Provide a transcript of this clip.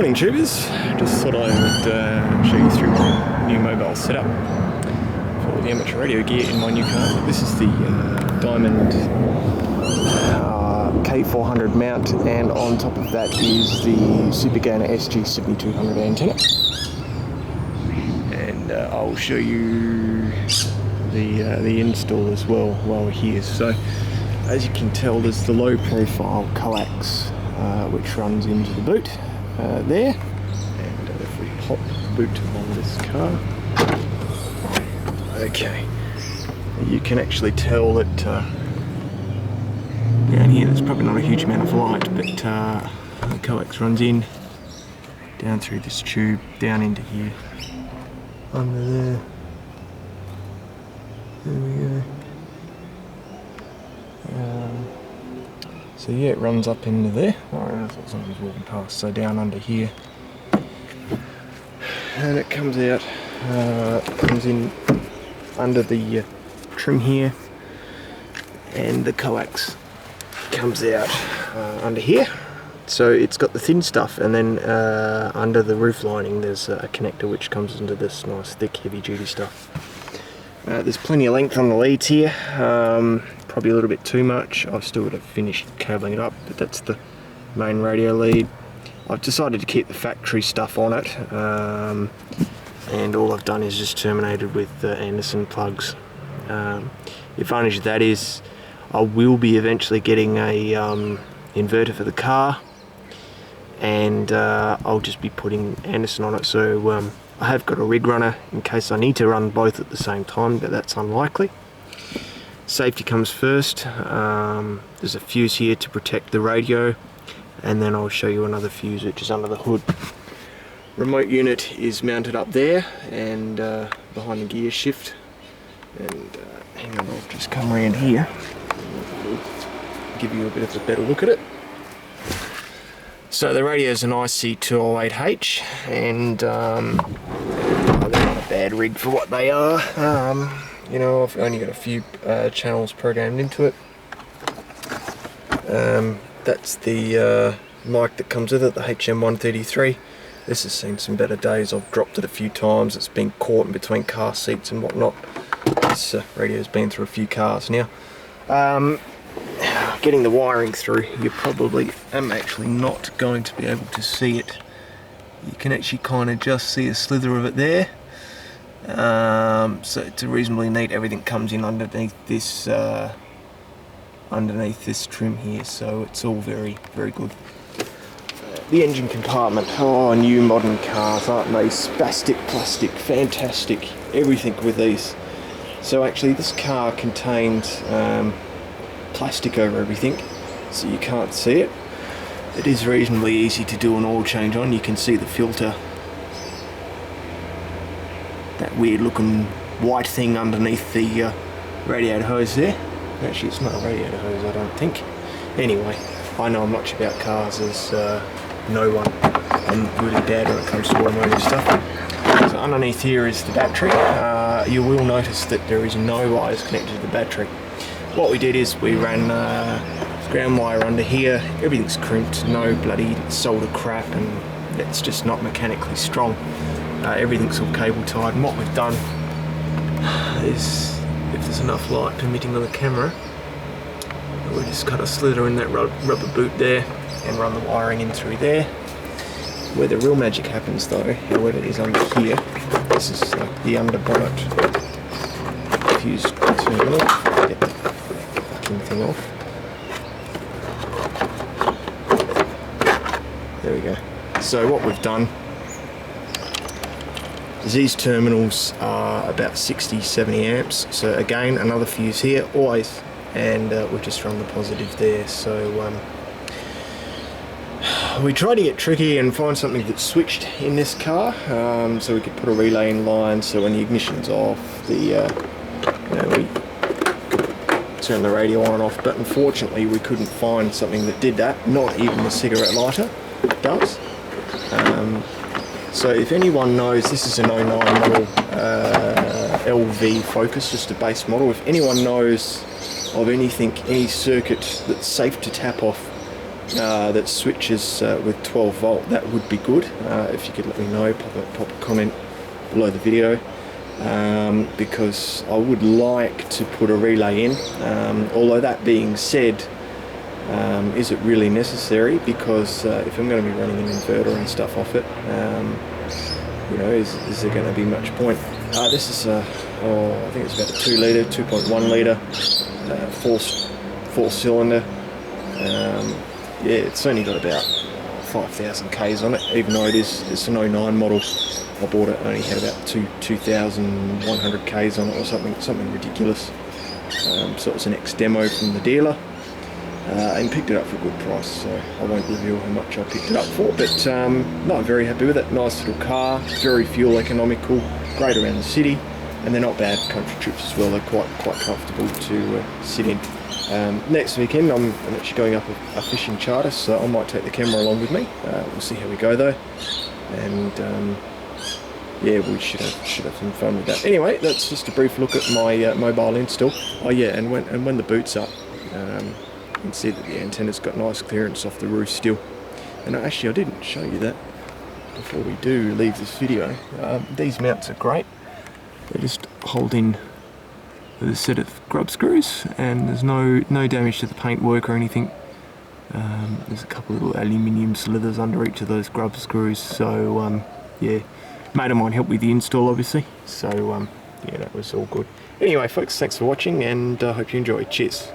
Morning tubers, just thought I would show you through my new mobile setup for the amateur radio gear in my new car. This is the Diamond K400 mount, and on top of that is the Super Gainer SG7200 antenna. And I'll show you the install as well while we're here. So as you can tell, there's the low profile coax which runs into the boot there, and if we pop the boot on this car, okay, you can actually tell that down here there's probably not a huge amount of light, but the coax runs in, down through this tube, down into here, under there, there we go. So yeah, it runs up into there. Oh, I thought someone was walking past. So down under here, and it comes out, comes in under the trim here, and the coax comes out under here. So it's got the thin stuff, and then under the roof lining there's a connector which comes into this nice thick heavy duty stuff. There's plenty of length on the leads here, probably a little bit too much. I've still got to finish cabling it up, but that's the main radio lead. I've decided to keep the factory stuff on it, and all I've done is just terminated with Anderson plugs. The advantage of that is I will be eventually getting a inverter for the car, and I'll just be putting Anderson on it. So I have got a rig runner in case I need to run both at the same time, but that's unlikely. Safety comes first. There's a fuse here to protect the radio, and then I'll show you another fuse which is under the hood. Remote unit is mounted up there and behind the gear shift. And hang on, I'll just come around here, give you a bit of a better look at it. So the radio is an IC208H, and they're not a bad rig for what they are. You know, I've only got a few channels programmed into it. That's the mic that comes with it, the HM133. This has seen some better days. I've dropped it a few times. It's been caught in between car seats and whatnot. This radio's been through a few cars now. Getting the wiring through, you probably am actually not going to be able to see it. You can actually kind of just see a slither of it there. So it's reasonably neat. Everything comes in underneath this trim here, so it's all very, very good. The engine compartment. Oh, new modern cars, aren't they? Spastic, plastic, fantastic. Everything with these. So actually, this car contains plastic over everything, so you can't see it. It is reasonably easy to do an oil change on. You can see the filter, that weird looking white thing underneath the radiator hose there. Actually, it's not a radiator hose, I don't think. Anyway, I know much about cars as no one. I'm really bad when it comes to automotive stuff. So underneath here is the battery. You will notice that there is no wires connected to the battery. What we did is we ran ground wire under here. Everything's crimped, no bloody solder crap, and it's just not mechanically strong. Everything's all cable tied, and what we've done is, if there's enough light permitting on the camera, we just cut a slither in that rubber boot there and run the wiring in through there. Where the real magic happens though, however, is under here. This is like the under bonnet fuse terminal. Get the fucking thing off. There we go. So what we've done is these terminals are about 60-70 amps. So again, another fuse here, always, and we've just run the positive there. So we tried to get tricky and find something that's switched in this car, so we could put a relay in line, so when the ignition's off, we turn the radio on and off. But unfortunately we couldn't find something that did that. Not even the cigarette lighter does. So if anyone knows, this is an 09 model LV Focus, just a base model. If anyone knows of anything, any circuit that's safe to tap off that switches with 12 volt, that would be good. If you could let me know, pop a comment below the video, because I would like to put a relay in. Although that being said, is it really necessary? Because if I'm going to be running an inverter and stuff off it, you know, is there going to be much point? This is I think it's about a 2 litre, 2.1 litre, 4 cylinder. Yeah, it's only got about 5,000 Ks on it, even though it's an 09 model. I bought it, only had about 2,100 Ks on it or something ridiculous. So it's an ex-demo from the dealer, and picked it up for a good price, so I won't reveal how much I picked it up for, but no, I'm very happy with it. Nice little car, very fuel economical, great around the city, and they're not bad country trips as well. They're quite comfortable to sit in. Next weekend I'm actually going up a fishing charter, so I might take the camera along with me. We'll see how we go though, and yeah, we should have some fun with that. Anyway, that's just a brief look at my mobile install. Oh yeah, and when the boot's up, you can see that the antenna's got nice clearance off the roof still. And actually, I didn't show you that before we do leave this video. These mounts are great. They just hold in with a set of grub screws, and there's no damage to the paintwork or anything. There's a couple of little aluminium slithers under each of those grub screws, so yeah, mate of mine helped with the install obviously, so yeah, that was all good. Anyway folks, thanks for watching, and I hope you enjoyed. Cheers.